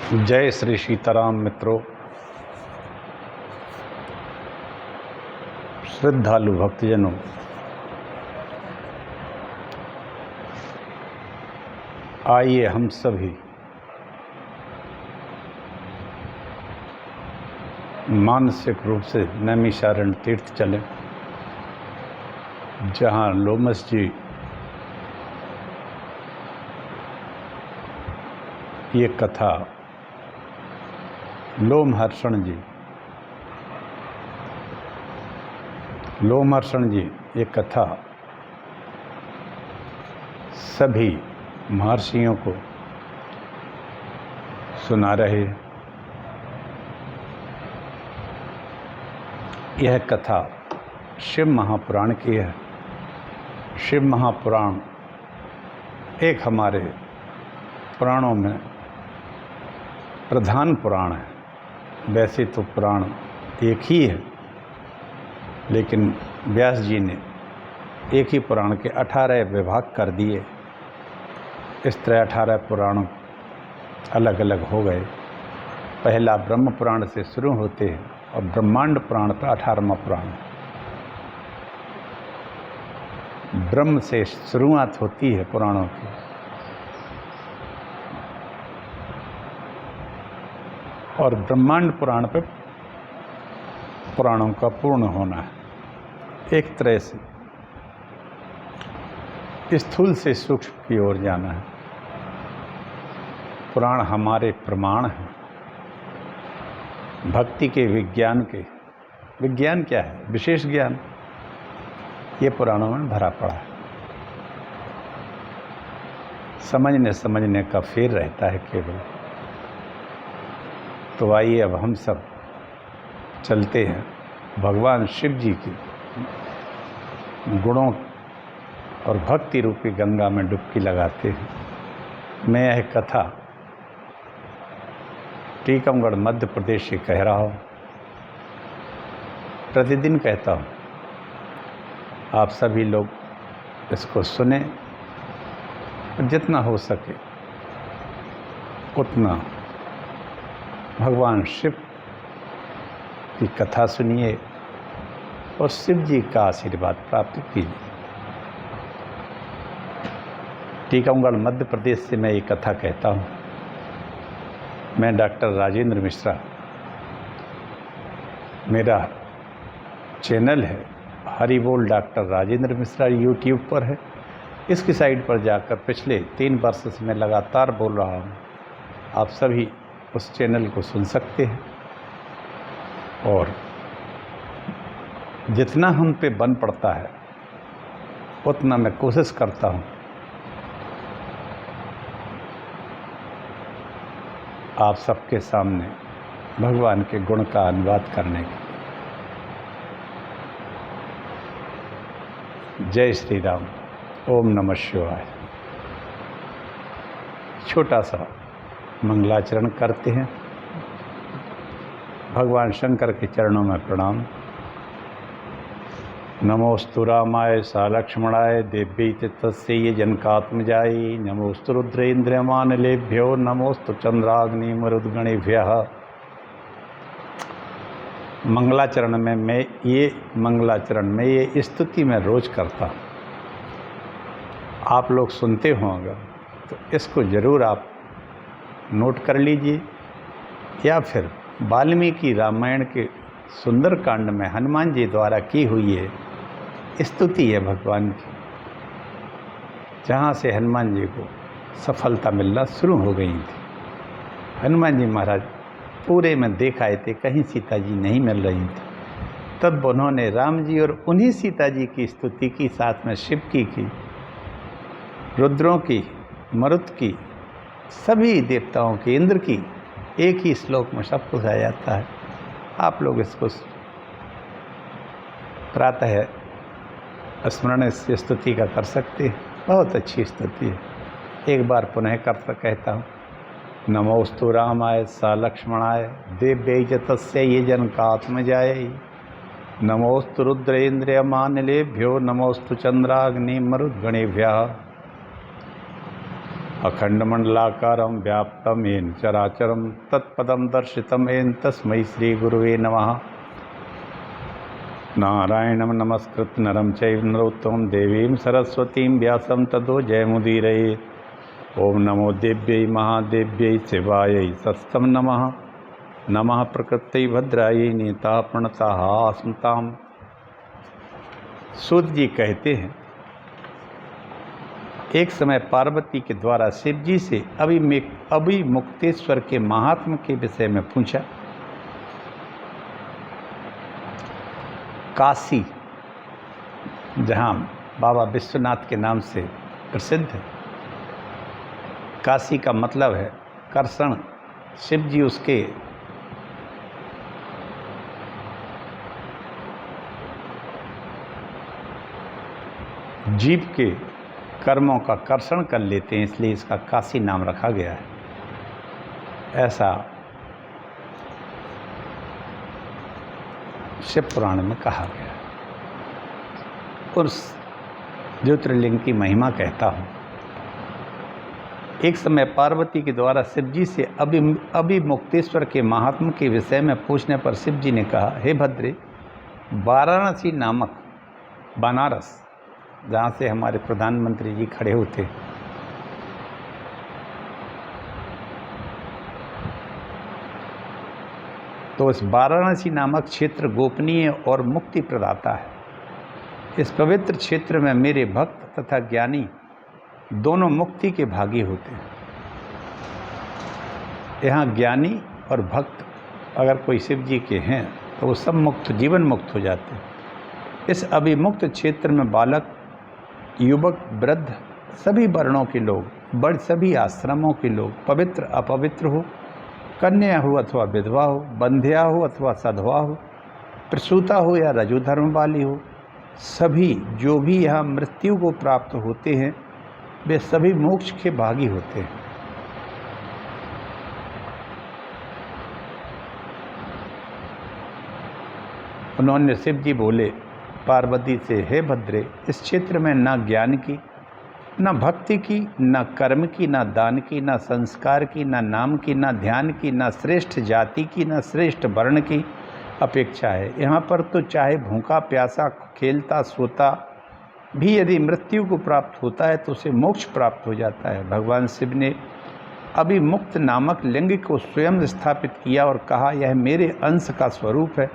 जय श्री सीताराम मित्रों, श्रद्धालु भक्तजनों, आइए हम सभी मानसिक रूप से नैमिषारण्य तीर्थ चलें, जहाँ लोमस जी ये कथा, लोमहर्षण जी ये कथा सभी महर्षियों को सुना रहे। यह कथा शिव महापुराण की है। शिव महापुराण एक हमारे पुराणों में प्रधान पुराण है। वैसे तो पुराण एक ही है, लेकिन व्यास जी ने एक ही पुराण के 18 विभाग कर दिए। इस तरह 18 पुराण अलग अलग हो गए। पहला ब्रह्म पुराण से शुरू होते हैं और ब्रह्मांड पुराण का 18वां पुराण। ब्रह्म से शुरुआत होती है पुराणों की, और ब्रह्मांड पुराण पे पुराणों का पूर्ण होना है। एक तरह से स्थूल से सूक्ष्म की ओर जाना है। पुराण हमारे प्रमाण हैं भक्ति के, विज्ञान के। विज्ञान क्या है? विशेष ज्ञान। ये पुराणों में भरा पड़ा है। समझने का फेर रहता है केवल। तो आइए अब हम सब चलते हैं भगवान शिव जी की गुणों और भक्ति रूपी गंगा में डुबकी लगाते हैं। मैं यह कथा टीकमगढ़ मध्य प्रदेश से कह रहा हूँ, प्रतिदिन कहता हूँ। आप सभी लोग इसको सुने, जितना हो सके उतना भगवान शिव की कथा सुनिए और शिव जी का आशीर्वाद प्राप्त कीजिए। टीकमगढ़ मध्य प्रदेश से मैं ये कथा कहता हूँ। मैं डॉक्टर राजेंद्र मिश्रा, मेरा चैनल है हरि बोल डॉक्टर राजेंद्र मिश्रा, यूट्यूब पर है। इसकी साइट पर जाकर पिछले 3 वर्ष से मैं लगातार बोल रहा हूँ। आप सभी उस चैनल को सुन सकते हैं, और जितना हम पे बन पड़ता है उतना मैं कोशिश करता हूँ आप सबके सामने भगवान के गुण का अनुवाद करने की। जय श्री राम। ओम नमः शिवाय। छोटा सा मंगलाचरण करते हैं। भगवान शंकर के चरणों में प्रणाम। नमोस्तु रामाय सा लक्ष्मणाय देव्यै च तस्यै जनकात्मजायै। नमोस्तु रुद्रेन्द्रमानलेभ्यो नमोस्तु चंद्राग्नि मरुद्गणेभ्यः। मंगलाचरण में ये स्तुति मैं रोज करता हूँ। आप लोग सुनते होंगे तो इसको ज़रूर आप नोट कर लीजिए, या फिर वाल्मीकि रामायण के सुंदरकांड में हनुमान जी द्वारा की हुई है स्तुति है भगवान की, जहाँ से हनुमान जी को सफलता मिलना शुरू हो गई थी। हनुमान जी महाराज पूरे में देख आए थे, कहीं सीता जी नहीं मिल रही थी। तब उन्होंने राम जी और उन्हीं सीता जी की स्तुति की, साथ में शिव की, रुद्रों की, मरुत की, सभी देवताओं की, इंद्र की। एक ही श्लोक में सब कुछ आ जाता है। आप लोग इसको प्रातः स्मरण से स्तुति का कर सकते हैं। बहुत अच्छी स्तुति है। एक बार पुनः कहता हूँ। नमोस्तु रामाय सा लक्ष्मणाय देव्यै च तस्यै जनकात्मजायै। नमोस्तु रुद्रेन्द्रमानलेभ्यो नमोस्तु चंद्राग्नि मरुद्गणेभ्यः। अखंडमंडलाकारं व्याप्तं येन चराचरं तत्पदं दर्शितं येन तस्मै श्रीगुरुवे नमः। नारायणं नमस्कृत्य नरं चैव नरोत्तमं देवीं सरस्वतीं व्यासं ततो जयमुदीरये। ओम नमो देव्यै महादेव्यै शिवायै सत्सं नमः। नमः प्रकृत्यै भद्रायै नीता प्रणताः स्मृताम्। सूत जी कहते हैं, एक समय पार्वती के द्वारा शिव जी से अभिमुक्तेश्वर के महात्म के विषय में पूछा। काशी, जहाँ बाबा विश्वनाथ के नाम से प्रसिद्ध है, काशी का मतलब है कर्षण। शिव जी उसके जीव के कर्मों का कर्षण कर लेते हैं, इसलिए इसका काशी नाम रखा गया है। ऐसा शिव पुराण में कहा गया है। उस ज्योतिर्लिंग की महिमा कहता हूँ। एक समय पार्वती के द्वारा शिव जी से अभिमुक्तेश्वर के महात्म के विषय में पूछने पर शिव जी ने कहा, हे भद्रे, वाराणसी नामक, बनारस, जहाँ से हमारे प्रधानमंत्री जी खड़े होते, तो इस वाराणसी नामक क्षेत्र गोपनीय और मुक्ति प्रदाता है। इस पवित्र क्षेत्र में मेरे भक्त तथा ज्ञानी दोनों मुक्ति के भागी होते हैं। यहाँ ज्ञानी और भक्त अगर कोई शिव जी के हैं तो वो सब मुक्त, जीवन मुक्त हो जाते हैं। इस अभिमुक्त क्षेत्र में बालक, युवक, वृद्ध, सभी वर्णों के लोग, बड़े सभी आश्रमों के लोग, पवित्र अपवित्र हो, कन्या हो अथवा विधवा हो, बंध्या हो अथवा सधवा हो, प्रसूता हो या रजुधर्म वाली हो, सभी जो भी यहाँ मृत्यु को प्राप्त होते हैं वे सभी मोक्ष के भागी होते हैं। उन्होंने शिव जी बोले पार्वती से, हे भद्रे, इस क्षेत्र में ना ज्ञान की, ना भक्ति की, ना कर्म की, ना दान की, ना संस्कार की, ना नाम की, ना ध्यान की, ना श्रेष्ठ जाति की, ना श्रेष्ठ वर्ण की अपेक्षा है। यहाँ पर तो चाहे भूखा प्यासा, खेलता सोता भी यदि मृत्यु को प्राप्त होता है तो उसे मोक्ष प्राप्त हो जाता है। भगवान शिव ने अभिमुक्त नामक लिंग को स्वयं स्थापित किया और कहा, यह मेरे अंश का स्वरूप है,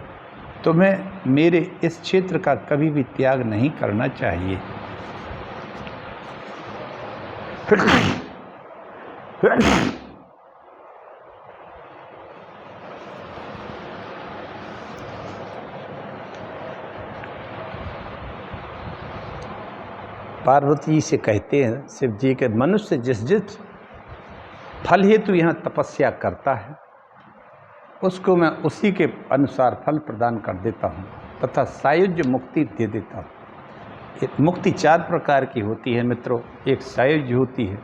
तुम्हें मेरे इस क्षेत्र का कभी भी त्याग नहीं करना चाहिए। पार्वती जी से कहते हैं शिव जी के, मनुष्य जिस जिस फल हेतु यहाँ तपस्या करता है उसको मैं उसी के अनुसार फल प्रदान कर देता हूँ तथा सायुज्य मुक्ति दे देता हूँ। मुक्ति 4 प्रकार की होती है मित्रों। एक सायुज्य होती है,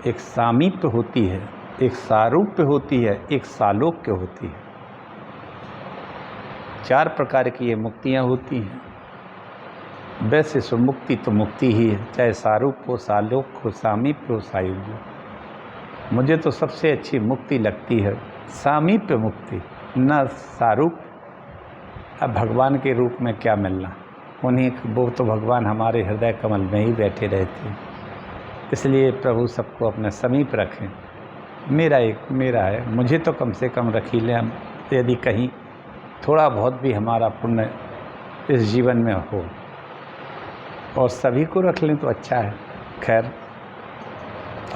एक सामीप्य होती है, एक सारूप्य होती है, एक सालोक्य होती है। 4 प्रकार की ये मुक्तियाँ होती हैं। वैसे सो मुक्ति तो मुक्ति ही है, चाहे सारूप हो, सालोक हो, सामीप्य हो, सायुज्य हो। मुझे तो सबसे अच्छी मुक्ति लगती है सामीप्य मुक्ति, न सारूप। अब भगवान के रूप में क्या मिलना, उन्हीं वो तो भगवान हमारे हृदय कमल में ही बैठे रहते हैं। इसलिए प्रभु सबको अपने समीप रखें। मेरा है, मुझे तो कम से कम रख ही लें। यदि कहीं थोड़ा बहुत भी हमारा पुण्य इस जीवन में हो और सभी को रख लें तो अच्छा है। खैर,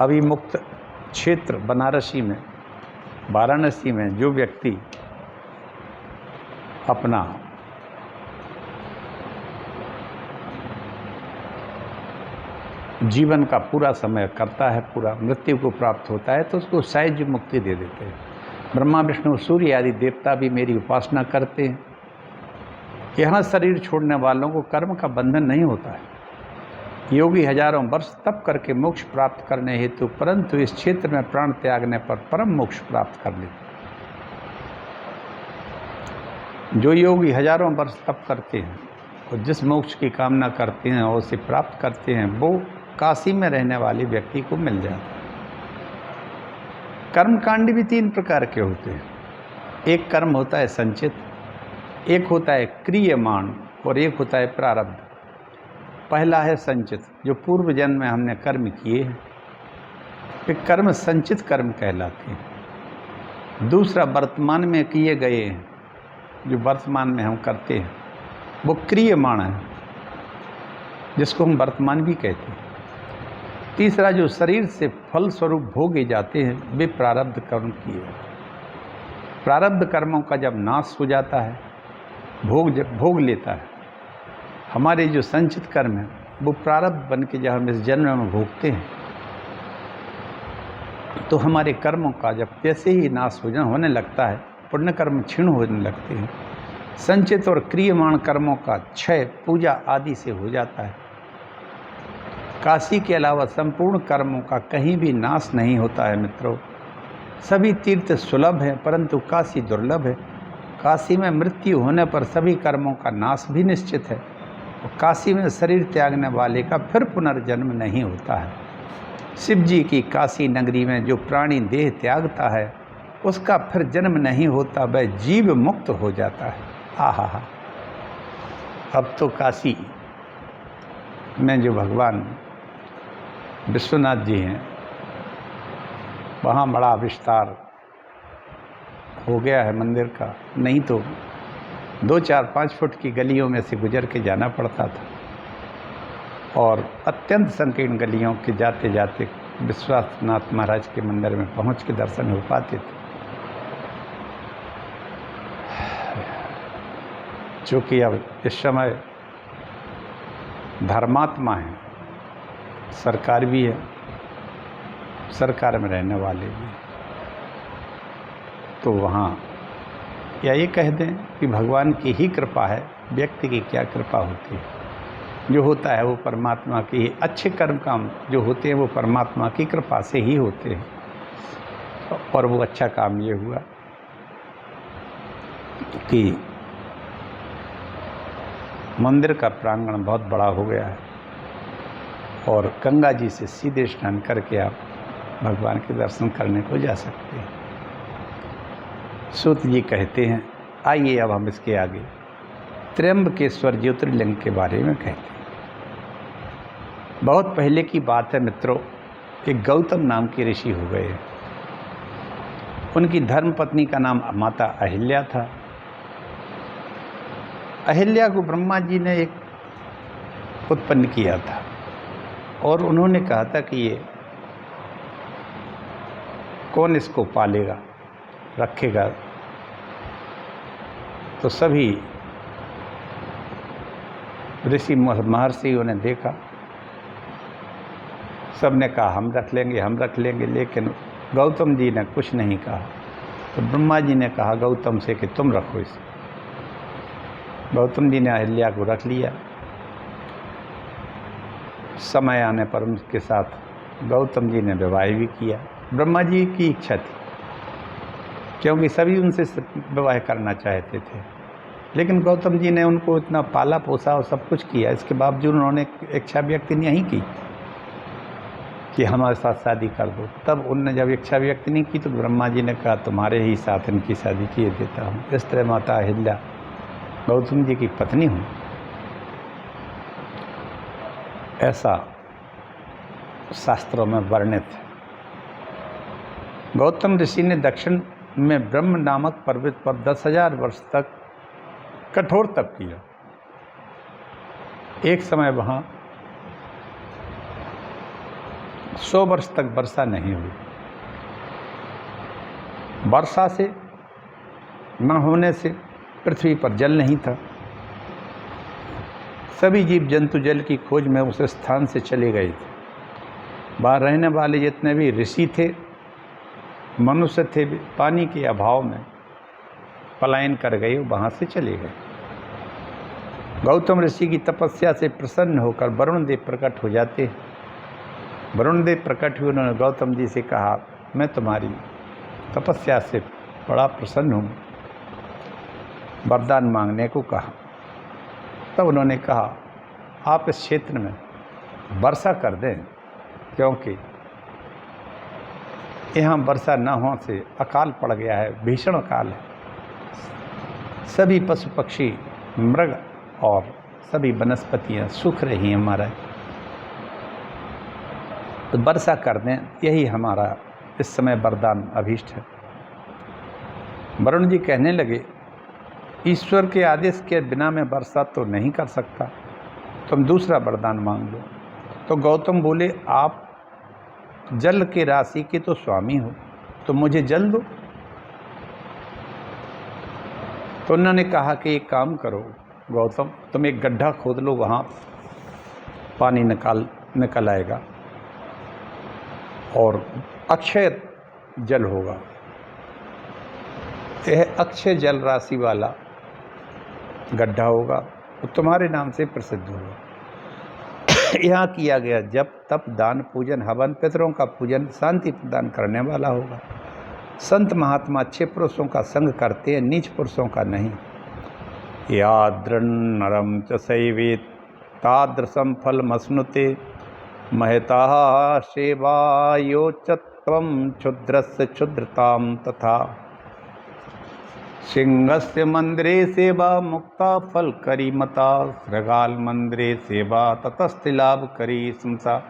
अभी मुक्त क्षेत्र वाराणसी में जो व्यक्ति अपना जीवन का पूरा समय करता है, पूरा मृत्यु को प्राप्त होता है, तो उसको सायुज्य मुक्ति दे देते हैं। ब्रह्मा विष्णु सूर्य आदि देवता भी मेरी उपासना करते हैं। यहाँ शरीर छोड़ने वालों को कर्म का बंधन नहीं होता है। योगी हजारों वर्ष तप करके मोक्ष प्राप्त करने हेतु, परंतु इस क्षेत्र में प्राण त्यागने पर परम मोक्ष प्राप्त कर लेते। जो योगी हजारों वर्ष तप करते हैं और जिस मोक्ष की कामना करते हैं और उसे प्राप्त करते हैं, वो काशी में रहने वाले व्यक्ति को मिल जाता है। कर्मकांड भी 3 प्रकार के होते हैं। एक कर्म होता है संचित, एक होता है क्रियमाण और एक होता है प्रारब्ध। पहला है संचित, जो पूर्व जन्म में हमने कर्म किए हैं, ये कर्म संचित कर्म कहलाते हैं। दूसरा वर्तमान में किए गए हैं, जो वर्तमान में हम करते हैं, वो क्रियमाण है, जिसको हम वर्तमान भी कहते हैं। तीसरा जो शरीर से फल स्वरूप भोगे जाते हैं, वे प्रारब्ध कर्म किए। प्रारब्ध कर्मों का जब नाश हो जाता है, भोग लेता है, हमारे जो संचित कर्म है वो प्रारब्ध बन के जब हम इस जन्म में भोगते हैं, तो हमारे कर्मों का जब वैसे ही नाश होने लगता है, पुण्य कर्म क्षीण होने लगते हैं। संचित और क्रियमाण कर्मों का क्षय पूजा आदि से हो जाता है। काशी के अलावा संपूर्ण कर्मों का कहीं भी नाश नहीं होता है मित्रों। सभी तीर्थ सुलभ हैं, परंतु काशी दुर्लभ है। काशी में मृत्यु होने पर सभी कर्मों का नाश भी निश्चित है, और काशी में शरीर त्यागने वाले का फिर पुनर्जन्म नहीं होता है। शिव जी की काशी नगरी में जो प्राणी देह त्यागता है, उसका फिर जन्म नहीं होता, वह जीव मुक्त हो जाता है। आहा, अब तो काशी में जो भगवान विश्वनाथ जी हैं, वहाँ बड़ा विस्तार हो गया है मंदिर का। नहीं तो 2, 4, 5 फुट की गलियों में से गुजर के जाना पड़ता था, और अत्यंत संकीर्ण गलियों के जाते जाते विश्वनाथ महाराज के मंदिर में पहुँच के दर्शन हो पाते थे। चूँकि अब इस समय धर्मात्मा है, सरकार भी है, सरकार में रहने वाले भी, तो वहाँ या ये कह दें कि भगवान की ही कृपा है, व्यक्ति की क्या कृपा होती है। जो होता है वो परमात्मा की, अच्छे कर्म काम जो होते हैं वो परमात्मा की कृपा से ही होते हैं। और वो अच्छा काम ये हुआ कि मंदिर का प्रांगण बहुत बड़ा हो गया है, और गंगा जी से सीधे स्नान करके आप भगवान के दर्शन करने को जा सकते हैं। सूत जी कहते हैं, आइए अब हम इसके आगे त्र्यंबकेश्वर ज्योतिर्लिंग के बारे में कहते हैं। बहुत पहले की बात है मित्रों, एक गौतम नाम के ऋषि हो गए। उनकी धर्मपत्नी का नाम माता अहिल्या था। अहिल्या को ब्रह्मा जी ने एक उत्पन्न किया था, और उन्होंने कहा था कि ये कौन इसको पालेगा, रखेगा। तो सभी ऋषि महर्षियों ने देखा, सब ने कहा हम रख लेंगे, हम रख लेंगे, लेकिन गौतम जी ने कुछ नहीं कहा। तो ब्रह्मा जी ने कहा गौतम से कि तुम रखो इसे। गौतम जी ने अहिल्या को रख लिया। समय आने पर उनके साथ गौतम जी ने विवाह भी किया। ब्रह्मा जी की इच्छा थी, क्योंकि सभी उनसे विवाह करना चाहते थे, लेकिन गौतम जी ने उनको इतना पाला पोसा और सब कुछ किया, इसके बावजूद उन्होंने इच्छा व्यक्त नहीं की कि हमारे साथ शादी कर दो। तब उनने जब इच्छा व्यक्त नहीं की तो ब्रह्मा जी ने कहा तुम्हारे ही साथ इनकी शादी किए देता हूँ। इस तरह माता अहिल्या गौतम जी की पत्नी हूँ, ऐसा शास्त्रों में वर्णित है। गौतम ऋषि ने दक्षिण में ब्रह्म नामक पर्वत पर 10,000 वर्ष तक कठोर तप किया। एक समय वहाँ 100 वर्ष तक वर्षा नहीं हुई। वर्षा से न होने से पृथ्वी पर जल नहीं था। सभी जीव जंतु जल की खोज में उस स्थान से चले गए थे। वहाँ रहने वाले जितने भी ऋषि थे, मनुष्य थे, पानी के अभाव में पलायन कर गए, वहाँ से चले गए। गौतम ऋषि की तपस्या से प्रसन्न होकर वरुण देव प्रकट हो जाते। वरुण देव प्रकट हुए, उन्होंने गौतम जी से कहा मैं तुम्हारी तपस्या से बड़ा प्रसन्न हूँ, वरदान मांगने को कहा। तब उन्होंने कहा आप इस क्षेत्र में वर्षा कर दें, क्योंकि यहाँ वर्षा न होने से अकाल पड़ गया है, भीषण अकाल है। सभी पशु पक्षी, मृग और सभी वनस्पतियाँ सूख रही हैं हमारा। तो वर्षा कर दें, यही हमारा इस समय वरदान अभीष्ट है। वरुण जी कहने लगे, ईश्वर के आदेश के बिना मैं वर्षा तो नहीं कर सकता, तुम दूसरा वरदान मांग लो। तो गौतम बोले, आप जल के राशि के तो स्वामी हो, तो मुझे जल दो। तो उन्होंने कहा कि एक काम करो गौतम, तुम एक गड्ढा खोद लो, वहाँ पानी निकल आएगा और अक्षय जल होगा। यह अक्षय जल राशि वाला गड्ढा होगा, तो तुम्हारे नाम से प्रसिद्ध होगा। यहाँ किया गया जब तप दान पूजन हवन पितरों का पूजन शांति प्रदान करने वाला होगा। संत महात्मा अच्छे पुरुषों का संग करते हैं, नीच पुरुषों का नहीं। यादृन्नरम च सैवेत तादृशम फलमश्नुते महता सेवायोचत्वं क्षुद्रस्य क्षुद्रतां तथा। सिंहस्य मंदिरे सेवा मुक्ता फल करी मता, श्रृगाल मंदिरे सेवा ततस्थ लाभ करी संसा।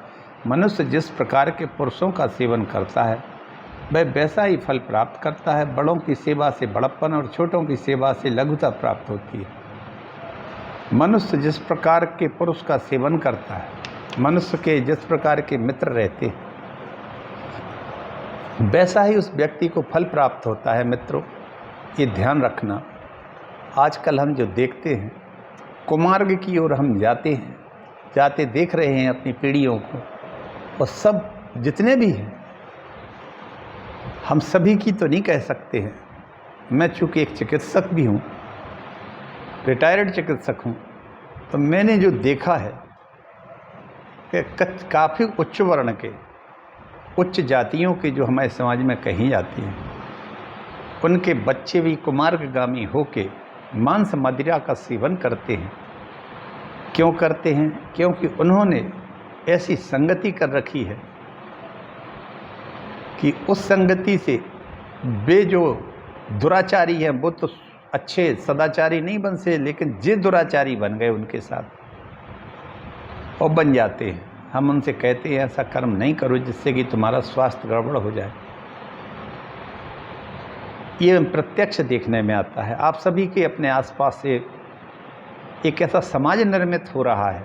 मनुष्य जिस प्रकार के पुरुषों का सेवन करता है वह वैसा ही फल प्राप्त करता है। बड़ों की सेवा से बड़प्पन और छोटों की सेवा से लघुता प्राप्त होती है। मनुष्य जिस प्रकार के पुरुष का सेवन करता है, मनुष्य के जिस प्रकार के मित्र रहते हैं, वैसा ही उस व्यक्ति को फल प्राप्त होता है। मित्रों, ये ध्यान रखना। आजकल हम जो देखते हैं, कुमार्ग की ओर हम जाते देख रहे हैं अपनी पीढ़ियों को, और सब जितने भी हैं, हम सभी की तो नहीं कह सकते हैं। मैं चूँकि एक चिकित्सक भी हूँ, रिटायर्ड चिकित्सक हूँ, तो मैंने जो देखा है कि काफ़ी उच्च वर्ण के, उच्च जातियों के जो हमारे समाज में कही जाती हैं, उनके बच्चे भी कुमार्गगामी होके मांस मदिरा का सेवन करते हैं। क्यों करते हैं? क्योंकि उन्होंने ऐसी संगति कर रखी है कि उस संगति से वे जो दुराचारी हैं वो तो अच्छे सदाचारी नहीं बन से, लेकिन जे दुराचारी बन गए उनके साथ और बन जाते हैं। हम उनसे कहते हैं ऐसा कर्म नहीं करो जिससे कि तुम्हारा स्वास्थ्य गड़बड़ हो जाए। ये प्रत्यक्ष देखने में आता है। आप सभी के अपने आसपास से एक ऐसा समाज निर्मित हो रहा है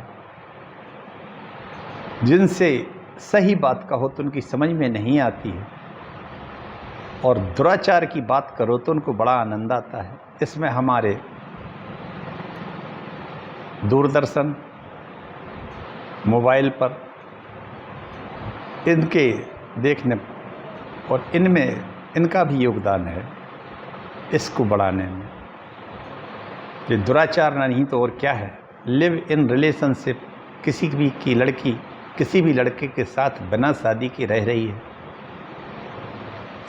जिनसे सही बात कहो तो उनकी समझ में नहीं आती है, और दुराचार की बात करो तो उनको बड़ा आनंद आता है। इसमें हमारे दूरदर्शन, मोबाइल पर इनके देखने और इनमें इनका भी योगदान है इसको बढ़ाने में। ये दुराचार नहीं तो और क्या है। लिव इन रिलेशनशिप, किसी भी की लड़की किसी भी लड़के के साथ बिना शादी के रह रही है,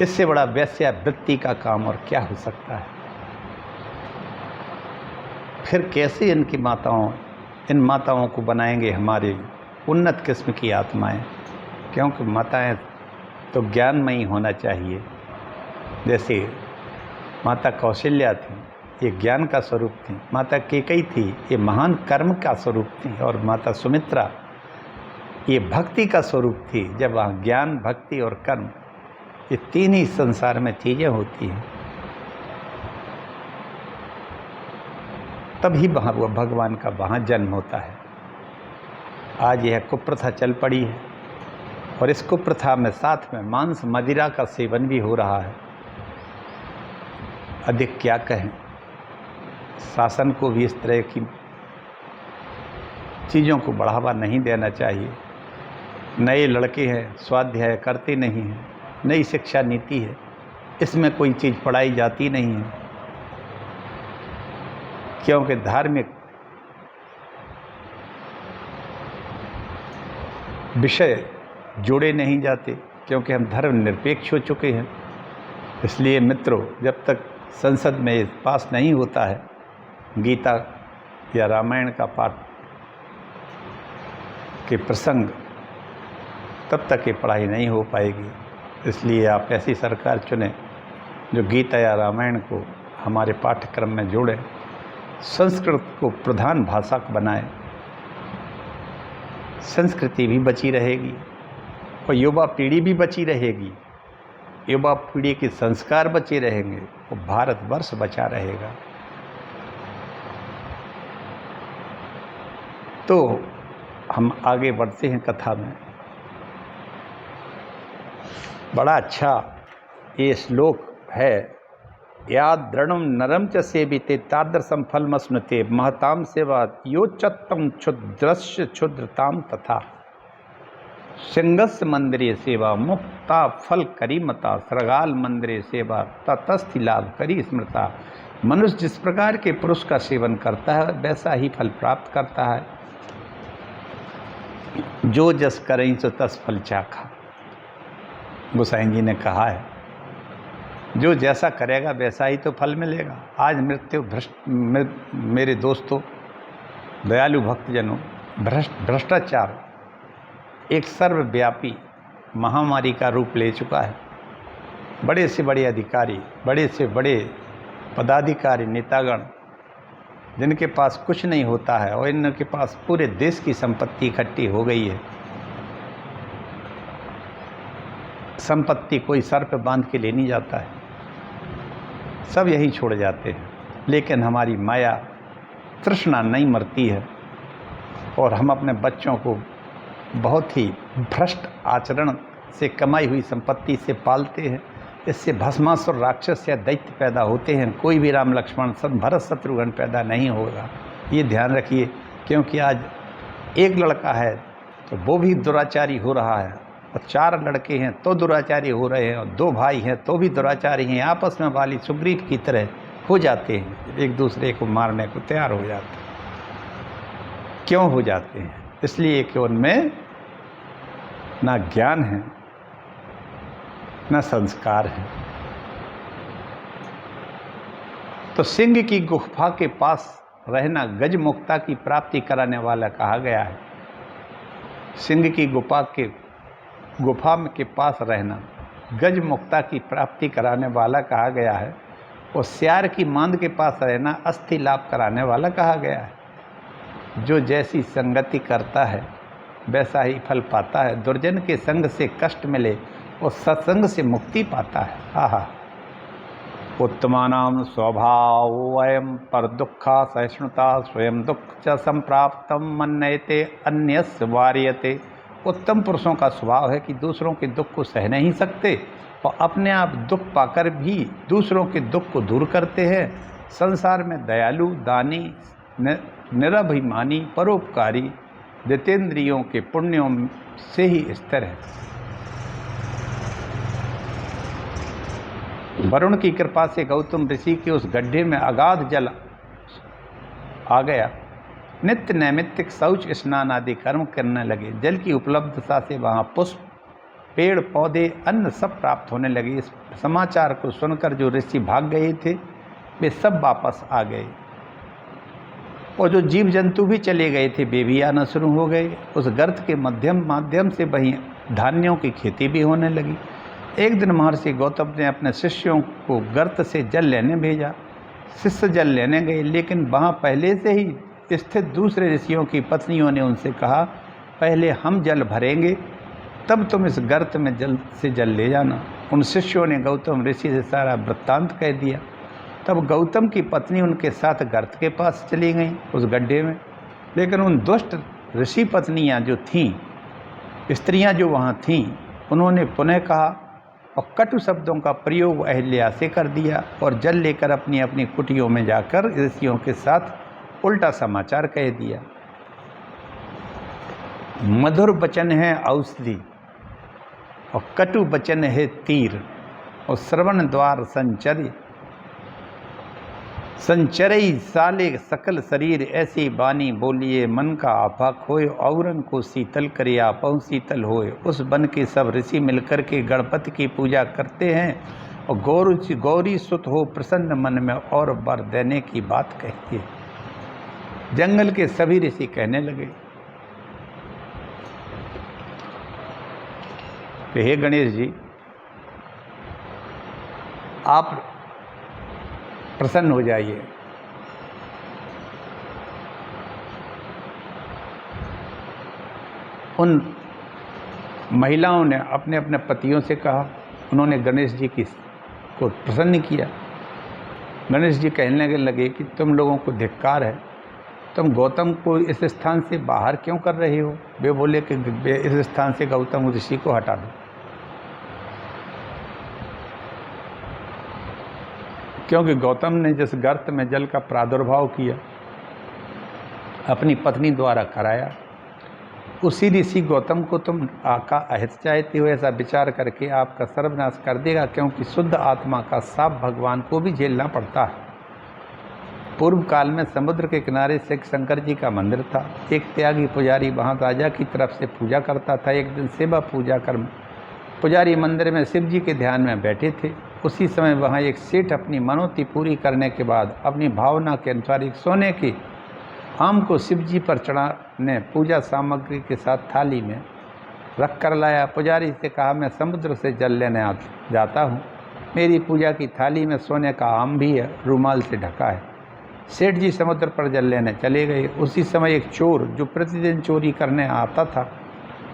इससे बड़ा वेश्यावृत्ति का काम और क्या हो सकता है। फिर कैसे इन माताओं को बनाएंगे हमारे उन्नत किस्म की आत्माएं, क्योंकि माताएं तो ज्ञानमयी होना चाहिए। जैसे माता कौशल्या थी, ये ज्ञान का स्वरूप थी। माता कैकेयी थी, ये महान कर्म का स्वरूप थी। और माता सुमित्रा ये भक्ति का स्वरूप थी। जब वहाँ ज्ञान, भक्ति और कर्म, ये तीन ही संसार में चीज़ें होती हैं, तभी वहाँ वो भगवान का वहाँ जन्म होता है। आज यह कुप्रथा चल पड़ी है, और इस कुप्रथा में साथ में मांस मदिरा का सेवन भी हो रहा है। अधिक क्या कहें, शासन को भी इस तरह की चीज़ों को बढ़ावा नहीं देना चाहिए। नए लड़के हैं, स्वाध्याय करते नहीं हैं, नई शिक्षा नीति है, इसमें कोई चीज़ पढ़ाई जाती नहीं है, क्योंकि धार्मिक विषय जोड़े नहीं जाते, क्योंकि हम धर्म निरपेक्ष हो चुके हैं। इसलिए मित्रों, जब तक संसद में पास नहीं होता है गीता या रामायण का पाठ के प्रसंग, तब तक ये पढ़ाई नहीं हो पाएगी। इसलिए आप ऐसी सरकार चुनें जो गीता या रामायण को हमारे पाठ्यक्रम में जोड़े, संस्कृत को प्रधान भाषा बनाए। संस्कृति भी बची रहेगी और युवा पीढ़ी भी बची रहेगी, युवा पीढ़ी के संस्कार बचे रहेंगे और भारतवर्ष बचा रहेगा। तो हम आगे बढ़ते हैं कथा में। बड़ा अच्छा ये श्लोक है, या दृढ़म नरम च सेविते तादृशम फलमश्नुते महताम सेवा योच्चत्तम क्षुद्रस्य क्षुद्रताम तथा सिंहस्य मंदिरे सेवा मुक्ता फल करीमता सरगाल मंदिरे सेवा ततस्थि लाभ करी स्मृता। मनुष्य जिस प्रकार के पुरुष का सेवन करता है वैसा ही फल प्राप्त करता है। जो जस करें सो तस फल चाखा, गोसाई जी ने कहा है, जो जैसा करेगा वैसा ही तो फल मिलेगा। आज मेरे दोस्तों, दयालु भक्तजनों, भ्रष्टाचार एक सर्वव्यापी महामारी का रूप ले चुका है। बड़े से बड़े अधिकारी, बड़े से बड़े पदाधिकारी, नेतागण, जिनके पास कुछ नहीं होता है और इनके पास पूरे देश की संपत्ति इकट्ठी हो गई है। संपत्ति कोई सर पे बांध के ले नहीं जाता है, सब यही छोड़ जाते हैं। लेकिन हमारी माया तृष्णा नहीं मरती है और हम अपने बच्चों को बहुत ही भ्रष्ट आचरण से कमाई हुई संपत्ति से पालते हैं। इससे भस्मासुर राक्षस या दैत्य पैदा होते हैं, कोई भी राम लक्ष्मण भरत शत्रुघ्न पैदा नहीं होगा। ये ध्यान रखिए, क्योंकि आज एक लड़का है तो वो भी दुराचारी हो रहा है, और 4 लड़के हैं तो दुराचारी हो रहे हैं, और 2 भाई हैं तो भी दुराचारी हैं। आपस में वाली सुग्रीव की तरह हो जाते हैं, एक दूसरे को मारने को तैयार हो जाते हैं। क्यों हो जाते हैं? इसलिए कि उनमें ना ज्ञान है न संस्कार है। तो सिंह की गुफा के पास रहना गज मुक्ता की प्राप्ति कराने वाला कहा गया है। सिंह की गुफा के पास रहना गज मुक्ता की प्राप्ति कराने वाला कहा गया है, और सियार की मांद के पास रहना अस्थि लाभ कराने वाला कहा गया है। जो जैसी संगति करता है वैसा ही फल पाता है। दुर्जन के संग से कष्ट मिले और सत्संग से मुक्ति पाता है। आहा, उत्तमानाम स्वभाव वयम पर दुखा सहिष्णुता स्वयं दुख च संप्राप्तम मन्यते अन्यस्य वार्यते। उत्तम पुरुषों का स्वभाव है कि दूसरों के दुख को सह नहीं सकते और अपने आप दुख पाकर भी दूसरों के दुख को दूर करते हैं। संसार में दयालु, दानी, निरभिमानी, परोपकारी, जितेंद्रियों के पुण्यों से ही स्थिर है। वरुण की कृपा से गौतम ऋषि के उस गड्ढे में अगाध जल आ गया। नित्य नैमित्तिक शौच, स्नान आदि कर्म करने लगे। जल की उपलब्धता से वहाँ पुष्प, पेड़ पौधे, अन्न सब प्राप्त होने लगे। इस समाचार को सुनकर जो ऋषि भाग गए थे वे सब वापस आ गए, और जो जीव जंतु भी चले गए थे वे भी आना शुरू हो गए। उस गर्त के माध्यम से वहीं धान्यों की खेती भी होने लगी। एक दिन महर्षि गौतम ने अपने शिष्यों को गर्त से जल लेने भेजा। शिष्य जल लेने गए, लेकिन वहाँ पहले से ही स्थित दूसरे ऋषियों की पत्नियों ने उनसे कहा, पहले हम जल भरेंगे तब तुम इस गर्त में जल ले जाना। उन शिष्यों ने गौतम ऋषि से सारा वृत्तांत कह दिया। तब गौतम की पत्नी उनके साथ गर्त के पास चली गईं, उस गड्ढे में। लेकिन उन दुष्ट ऋषि पत्नियां जो थीं, स्त्रियां जो वहाँ थीं, उन्होंने पुनः कहा और कटु शब्दों का प्रयोग अहिल्या से कर दिया, और जल लेकर अपनी अपनी कुटियों में जाकर ऋषियों के साथ उल्टा समाचार कह दिया। मधुर वचन है औषधि और कटु वचन है तीर, और श्रवण द्वार संचरई साले सकल शरीर। ऐसी बानी बोलिए मन का आपा खोए, औरन को शीतल करे आपहु शीतल होए। उस वन के सब ऋषि मिलकर के गणपति की पूजा करते हैं, और गौरी सुत हो प्रसन्न मन में और वर देने की बात कहती है। जंगल के सभी ऋषि कहने लगे कि हे गणेश जी, आप प्रसन्न हो जाइए। उन महिलाओं ने अपने अपने पतियों से कहा, उन्होंने गणेश जी को प्रसन्न किया। गणेश जी कहने लगे कि तुम लोगों को धिक्कार है, तुम गौतम को इस स्थान से बाहर क्यों कर रहे हो? वे बोले कि इस स्थान से गौतम ऋषि को हटा दो, क्योंकि गौतम ने जिस गर्त में जल का प्रादुर्भाव किया अपनी पत्नी द्वारा कराया, उसी ऋषि गौतम को तुम का अहित चाहते हो। ऐसा विचार करके आपका सर्वनाश कर देगा, क्योंकि शुद्ध आत्मा का शाप भगवान को भी झेलना पड़ता है। पूर्व काल में समुद्र के किनारे शिव शंकर जी का मंदिर था। एक त्यागी पुजारी वहाँ राजा की तरफ से पूजा करता था। एक दिन सेवा पूजा कर पुजारी मंदिर में शिव जी के ध्यान में बैठे थे। उसी समय वहाँ एक सेठ अपनी मनोती पूरी करने के बाद अपनी भावना के अनुसार एक सोने की आम को शिव जी पर चढ़ाने पूजा सामग्री के साथ थाली में रख कर लाया। पुजारी से कहा, मैं समुद्र से जल लेने जाता हूँ, मेरी पूजा की थाली में सोने का आम भी है, रुमाल से ढका है। सेठ जी समुद्र पर जल लेने चले गए। उसी समय एक चोर जो प्रतिदिन चोरी करने आता था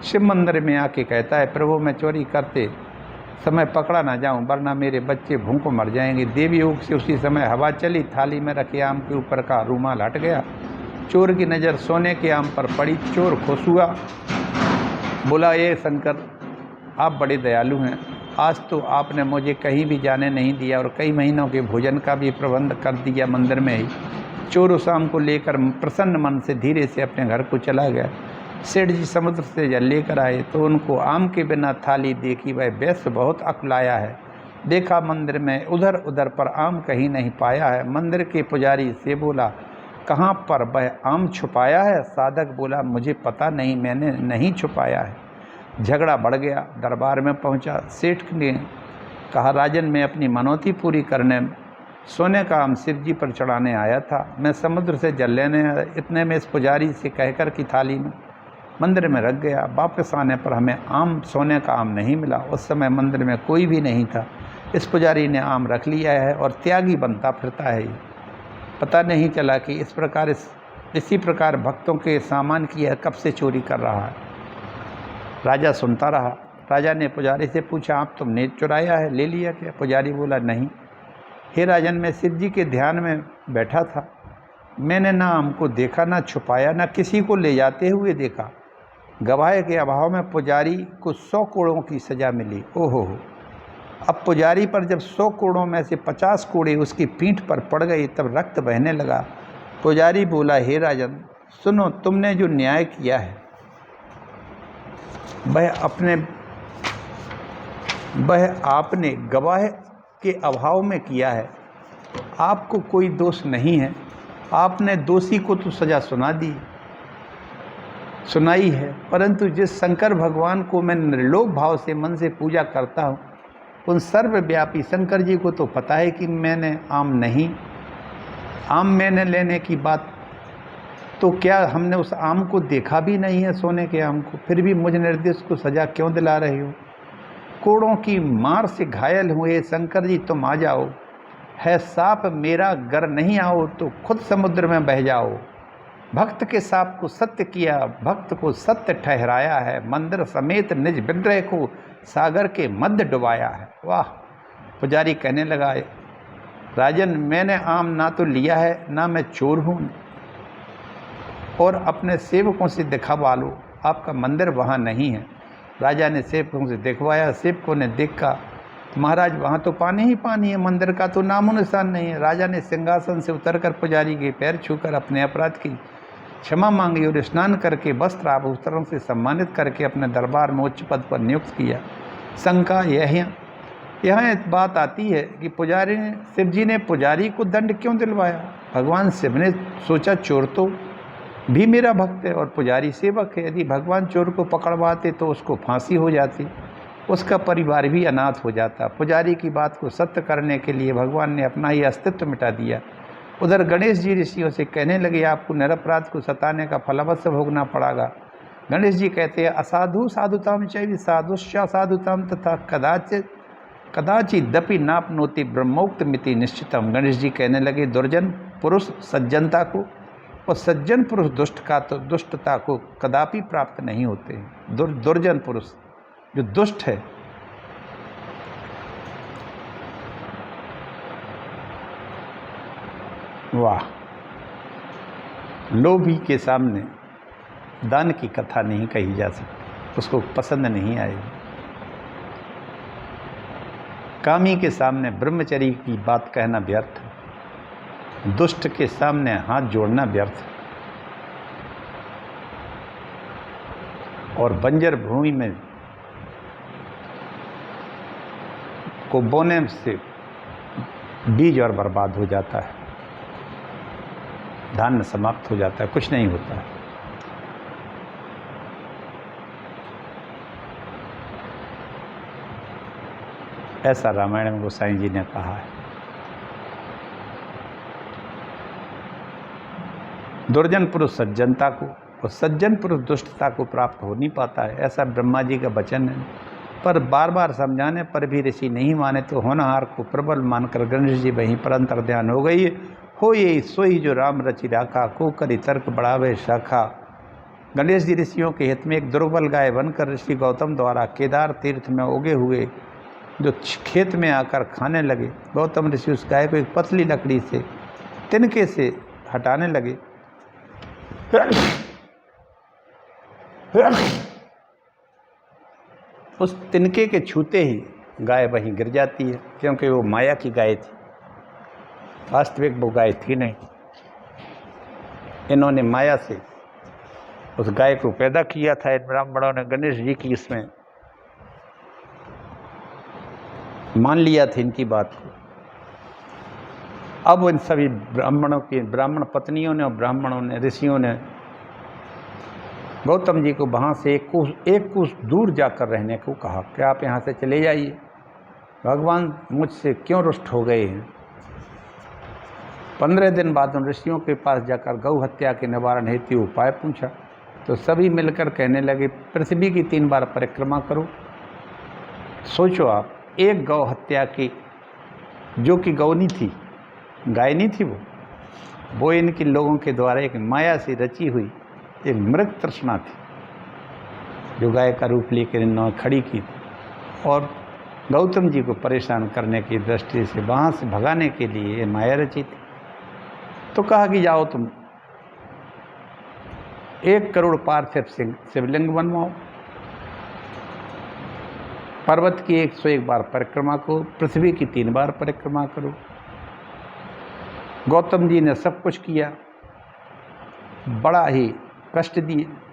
शिव मंदिर में आके कहता है, प्रभु मैं चोरी करते समय पकड़ा ना जाऊं, वरना मेरे बच्चे भूख मर जाएंगे। देवी योग से उसी समय हवा चली, थाली में रखे आम के ऊपर का रूमाल हट गया। चोर की नज़र सोने के आम पर पड़ी। चोर खुश हुआ, बोला, ये शंकर आप बड़े दयालु हैं, आज तो आपने मुझे कहीं भी जाने नहीं दिया और कई महीनों के भोजन का भी प्रबंध कर दिया मंदिर में ही। चोर उस आम को लेकर प्रसन्न मन से धीरे से अपने घर को चला गया। सेठ जी समुद्र से जल लेकर आए तो उनको आम के बिना थाली देखी। वह वैश्य बहुत अकुलाया है। देखा मंदिर में उधर उधर पर आम कहीं नहीं पाया है। मंदिर के पुजारी से बोला, कहाँ पर वह आम छुपाया है? साधक बोला, मुझे पता नहीं, मैंने नहीं छुपाया है। झगड़ा बढ़ गया, दरबार में पहुंचा। सेठ ने कहा, राजन मैं अपनी मनौती पूरी करने सोने का आम शिव जी पर चढ़ाने आया था, मैं समुद्र से जल लेने आया। इतने में इस पुजारी से कहकर की थाली में मंदिर में रख गया। वापस आने पर हमें आम सोने का आम नहीं मिला। उस समय मंदिर में कोई भी नहीं था। इस पुजारी ने आम रख लिया है और त्यागी बनता फिरता है। पता नहीं चला कि इसी प्रकार भक्तों के सामान की कब से चोरी कर रहा है। राजा सुनता रहा। राजा ने पुजारी से पूछा, आप तुमने चुराया है, ले लिया क्या? पुजारी बोला, नहीं। हे राजन, मैं शिव जी के ध्यान में बैठा था, मैंने ना आम को देखा, ना छुपाया, ना किसी को ले जाते हुए देखा। गवाह के अभाव में पुजारी को 100 कोड़ों की सज़ा मिली। ओहो, अब पुजारी पर जब 100 कोड़ों में से 50 कोड़े उसकी पीठ पर पड़ गई तब रक्त बहने लगा। पुजारी बोला, हे राजन सुनो, तुमने जो न्याय किया है वह आपने गवाह के अभाव में किया है। आपको कोई दोष नहीं है। आपने दोषी को तो सज़ा सुनाई है, परंतु जिस शंकर भगवान को मैं निर्लोभ भाव से मन से पूजा करता हूँ, उन सर्वव्यापी शंकर जी को तो पता है कि मैंने आम मैंने लेने की बात, तो क्या हमने उस आम को देखा भी नहीं है, सोने के आम को? फिर भी मुझ निर्दोष को सज़ा क्यों दिला रहे हो? कोड़ों की मार से घायल हुए शंकर जी, तुम आ जाओ। है साप मेरा, गर नहीं आओ तो खुद समुद्र में बह जाओ। भक्त के साप को सत्य किया, भक्त को सत्य ठहराया है। मंदिर समेत निज विग्रह को सागर के मध्य डुबाया है। वाह! पुजारी कहने लगा, राजन मैंने आम ना तो लिया है, ना मैं चोर हूँ, और अपने सेवकों से दिखवा लो, आपका मंदिर वहाँ नहीं है। राजा ने सेवकों से दिखवाया। सेवकों ने देखा, महाराज वहाँ तो पानी ही पानी है, मंदिर का तो नामो निशान नहीं है। राजा ने सिंहासन से उतरकर पुजारी के पैर छूकर अपने अपराध की क्षमा मांगी और स्नान करके वस्त्र आभूषणों से सम्मानित करके अपने दरबार में उच्च पद पर नियुक्त किया। शंका यहाँ एक बात आती है कि शिव जी ने पुजारी को दंड क्यों दिलवाया? भगवान शिव ने सोचा, चोर तो भी मेरा भक्त है और पुजारी सेवक है, यदि भगवान चोर को पकड़वाते तो उसको फांसी हो जाती, उसका परिवार भी अनाथ हो जाता। पुजारी की बात को सत्य करने के लिए भगवान ने अपना ही अस्तित्व मिटा दिया। उधर गणेश जी ऋषियों से कहने लगे, आपको निरपराध को सताने का फल अवश्य भोगना पड़ेगा। गणेश जी कहते हैं, असाधु साधुताम चैव साधुश्च साधुताम तथा कदाचित कदाचिदपि नापनोति ब्रह्मोक्त मिति निश्चितम। गणेश जी कहने लगे दुर्जन पुरुष सज्जनता को और सज्जन पुरुष दुष्टता को कदापि प्राप्त नहीं होते। दुर्जन पुरुष जो दुष्ट है, वाह, लोभी के सामने दान की कथा नहीं कही जा सकती, उसको पसंद नहीं आएगी। कामी के सामने ब्रह्मचर्य की बात कहना व्यर्थ है, दुष्ट के सामने हाथ जोड़ना व्यर्थ है। और बंजर भूमि में को बोने से बीज और बर्बाद हो जाता है, धान समाप्त हो जाता है, कुछ नहीं होता है। ऐसा रामायण में गोसाई जी ने कहा है। दुर्जन पुरुष सज्जनता को और सज्जन पुरुष दुष्टता को प्राप्त हो नहीं पाता है, ऐसा ब्रह्मा जी का वचन है। पर बार बार समझाने पर भी ऋषि नहीं माने तो होनहार को प्रबल मानकर गणेश जी वहीं पर अंतर ध्यान हो गई। हो ये सोई जो राम रचि राखा, को करी तर्क बढ़ावे शाखा। गणेश जी ऋषियों के हित में एक दुर्बल गाय बनकर ऋषि गौतम द्वारा केदार तीर्थ में उगे हुए जो खेत में आकर खाने लगे। गौतम ऋषि उस गाय को एक पतली लकड़ी से तिनके से हटाने लगे। उस तिनके के छूते ही गाय वहीं गिर जाती है, क्योंकि वो माया की गाय थी, वास्तविक वो गाय थी नहीं। इन्होंने माया से उस गाय को पैदा किया था। इन ब्राह्मणों ने गणेश जी की इसमें मान लिया था इनकी बात को। अब इन सभी ब्राह्मणों की ब्राह्मण पत्नियों ने और ब्राह्मणों ने ऋषियों ने गौतम जी को वहाँ से एक कोस दूर जाकर रहने को कहा कि आप यहाँ से चले जाइए, भगवान मुझसे क्यों रुष्ट हो गए हैं। 15 दिन बाद उन ऋषियों के पास जाकर गौ हत्या के निवारण हेतु उपाय पूछा तो सभी मिलकर कहने लगे पृथ्वी की 3 बार परिक्रमा करो। सोचो आप, एक गौ हत्या की, जो कि गौनी थी, गाय नहीं थी, वो इनके लोगों के द्वारा एक माया से रची हुई एक मृग तृष्णा थी, जो गाय का रूप लेकर इन्होंने खड़ी की थी। और गौतम जी को परेशान करने की दृष्टि से वहाँ से भगाने के लिए ये माया रची थी। तो कहा कि जाओ तुम 1 करोड़ पार्थिव शिवलिंग बनवाओ, पर्वत की 101 बार परिक्रमा करो, पृथ्वी की 3 बार परिक्रमा करो। गौतम जी ने सब कुछ किया, बड़ा ही कष्ट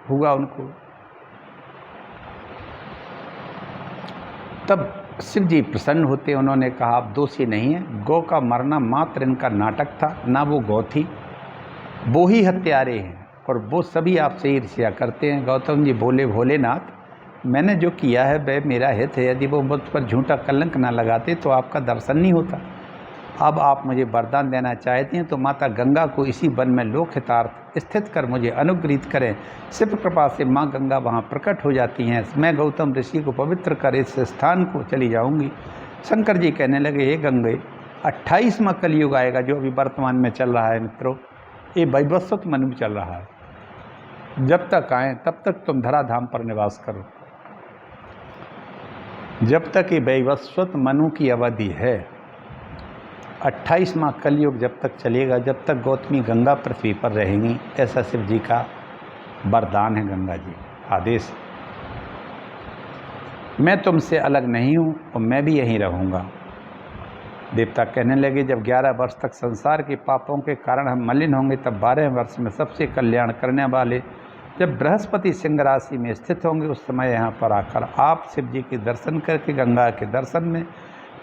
हुआ उनको। तब शिव जी प्रसन्न होते, उन्होंने कहा आप दोषी नहीं है, गौ का मरना मात्र इनका नाटक था, ना वो गौ थी, वो ही हत्यारे हैं और वो सभी आपसे ईर्ष्या करते हैं। गौतम जी बोले भोलेनाथ, मैंने जो किया है वह मेरा हित है, यदि वो मुझ पर झूठा कलंक ना लगाते तो आपका दर्शन नहीं होता। अब आप मुझे वरदान देना चाहते हैं तो माता गंगा को इसी वन में लोक हितार्थ स्थित कर मुझे अनुग्रहित करें। शिव कृपा से माँ गंगा वहाँ प्रकट हो जाती हैं, मैं गौतम ऋषि को पवित्र कर इस स्थान को चली जाऊँगी। शंकर जी कहने लगे हे गंगे, 28वां कलयुग आएगा जो अभी वर्तमान में चल रहा है मित्रों, ये वैवस्वत मनु में चल रहा है। जब तक आएँ तब तक तुम धराधाम पर निवास करो। जब तक ये वैवस्वत मनु की अवधि है, 28वां कलयुग जब तक चलेगा, जब तक गौतमी गंगा पृथ्वी पर रहेंगी, ऐसा शिव जी का वरदान है, गंगा जी आदेश। मैं तुमसे अलग नहीं हूँ और मैं भी यहीं रहूँगा। देवता कहने लगे जब 11 वर्ष तक संसार के पापों के कारण हम मलिन होंगे, तब 12वें वर्ष में सबसे कल्याण करने वाले जब बृहस्पति सिंह राशि में स्थित होंगे, उस समय यहाँ पर आकर आप शिव जी के दर्शन करके गंगा के दर्शन में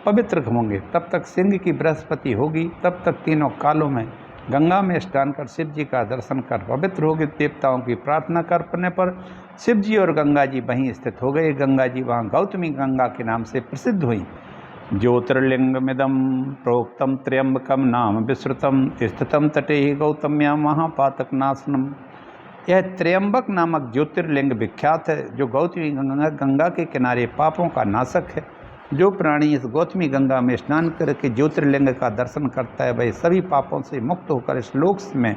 पवित्र होंगे। तब तक सिंह की बृहस्पति होगी, तब तक तीनों कालों में गंगा में स्नान कर शिव जी का दर्शन कर पवित्र होगी। देवताओं की प्रार्थना करने पर शिव जी और गंगा जी वहीं स्थित हो गए। गंगा जी वहाँ गौतमी गंगा के नाम से प्रसिद्ध हुई। ज्योतिर्लिंगमिदं प्रोक्तम त्र्यंबकम नाम विश्रुतम स्थितम तटे ही गौतम्या महापातक नाशनम। यह त्र्यंबक नामक ज्योतिर्लिंग विख्यात है, जो गौतमी गंगा के किनारे पापों का नाशक है। जो प्राणी इस गौतमी गंगा में स्नान करके ज्योतिर्लिंग का दर्शन करता है वह सभी पापों से मुक्त होकर इस लोक में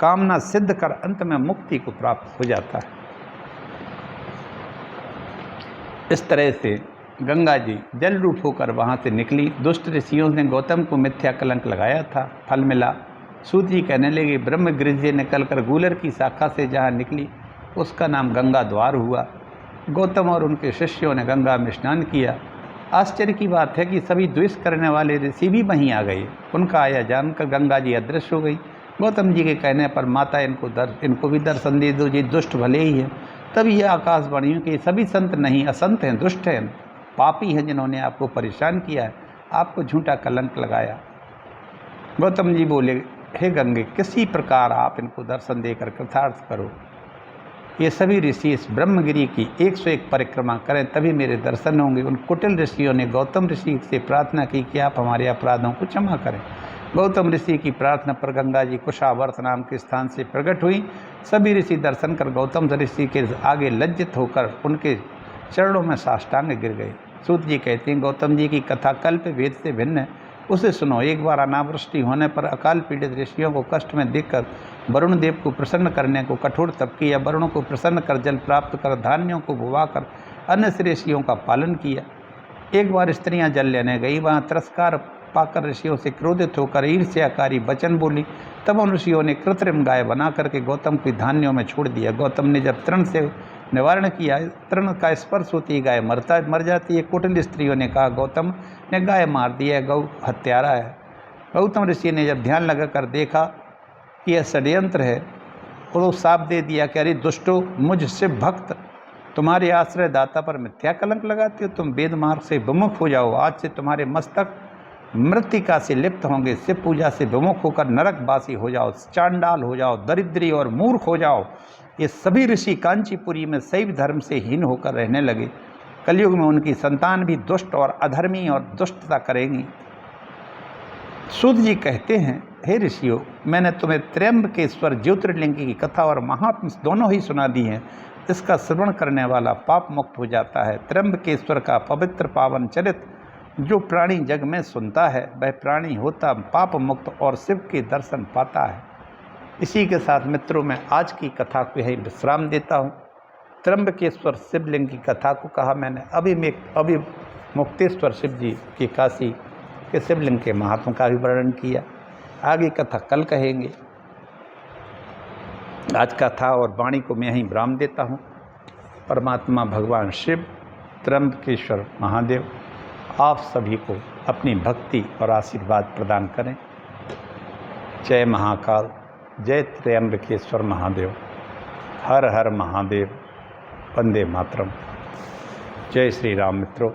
कामना सिद्ध कर अंत में मुक्ति को प्राप्त हो जाता है। इस तरह से गंगा जी जल रूप होकर वहाँ से निकली। दुष्ट ऋषियों ने गौतम को मिथ्या कलंक लगाया था, फल मिला। सूत जी कहने लगे ब्रह्म गिरिजे निकलकर गूलर की शाखा से जहाँ निकली उसका नाम गंगा द्वार हुआ। गौतम और उनके शिष्यों ने गंगा में स्नान किया। आश्चर्य की बात है कि सभी द्वेष करने वाले ऋषि भी वहीं आ गए। उनका आया जानकर गंगा जी अदृश्य हो गई। गौतम जी के कहने पर माता इनको भी दर्शन दे दो, ये दुष्ट भले ही है। तभी यह आकाशवाणी कि सभी संत नहीं, असंत हैं, दुष्ट हैं, पापी हैं, जिन्होंने आपको परेशान किया है, आपको झूठा कलंक लगाया। गौतम जी बोले हे गंगे, किसी प्रकार आप इनको दर्शन देकर कृतार्थ करो। ये सभी ऋषि इस ब्रह्मगिरी की 101 परिक्रमा करें तभी मेरे दर्शन होंगे। उन कुटिल ऋषियों ने गौतम ऋषि से प्रार्थना की कि आप हमारे अपराधों को क्षमा करें। गौतम ऋषि की प्रार्थना पर गंगा जी कुशावर्त नाम के स्थान से प्रकट हुई। सभी ऋषि दर्शन कर गौतम ऋषि के आगे लज्जित होकर उनके चरणों में साष्टांग गिर गए। सूत जी कहते हैं गौतम जी की कथा कल्प वेद से भिन्न है, उसे सुनो। एक बार अनावृष्टि होने पर अकाल पीड़ित ऋषियों को कष्ट में देखकर वरुण देव को प्रसन्न करने को कठोर तप किया। वरुणों को प्रसन्न कर जल प्राप्त कर धान्यों को भुवाकर अन्य ऋषियों का पालन किया। एक बार स्त्रियां जल लेने गई, वहां तिरस्कार पाकर ऋषियों से क्रोधित होकर ईर्ष्याकारी वचन बोली। तब उन ऋषियों ने कृत्रिम गाय बना करके गौतम को धान्यों में छोड़ दिया। गौतम ने जब तृण से निवारण किया, तृण का स्पर्श होती ही गाय मर जाती है। कुटिल स्त्रियों ने कहा गौतम ने गाय मार दी है, गौ हत्यारा है। गौतम ऋषि ने जब ध्यान लगाकर देखा कि यह षड्यंत्र है तो साप दे दिया कि अरे दुष्टो, मुझ शिव भक्त तुम्हारे आश्रय दाता पर मिथ्या कलंक लगाते हो। तुम वेद मार्ग से विमुख हो जाओ। आज से तुम्हारे मस्तक मृत्तिका से लिप्त होंगे। शिव पूजा से विमुख होकर नरकवासी हो जाओ, चांडाल हो जाओ, दरिद्री और मूर्ख हो जाओ। ये सभी ऋषि कांचीपुरी में शैव धर्म से हीन होकर रहने लगे। कलयुग में उनकी संतान भी दुष्ट और अधर्मी और दुष्टता करेंगी। सूत जी कहते हैं हे ऋषियों, मैंने तुम्हें त्र्यंबकेश्वर ज्योतिर्लिंग की कथा और महात्म दोनों ही सुना दी हैं। इसका श्रवण करने वाला पाप मुक्त हो जाता है। त्र्यंबकेश्वर का पवित्र पावन चरित्र जो प्राणी जग में सुनता है वह प्राणी होता पाप मुक्त और शिव के दर्शन पाता है। इसी के साथ मित्रों, मैं आज की कथा को यही विश्राम देता हूँ। त्र्यंबकेश्वर शिवलिंग की कथा को कहा मैंने। अभी मुक्तेश्वर शिव जी की काशी के शिवलिंग के महात्मा का भी वर्णन किया। आगे कथा कल कहेंगे। आज कथा और वाणी को मैं यहीं विराम देता हूँ। परमात्मा भगवान शिव, त्र्यंबकेश्वर महादेव आप सभी को अपनी भक्ति और आशीर्वाद प्रदान करें। जय महाकाल, जय त्र्यंबकेश्वर महादेव, हर हर महादेव, वंदे मातरम। जय श्री राम मित्रों।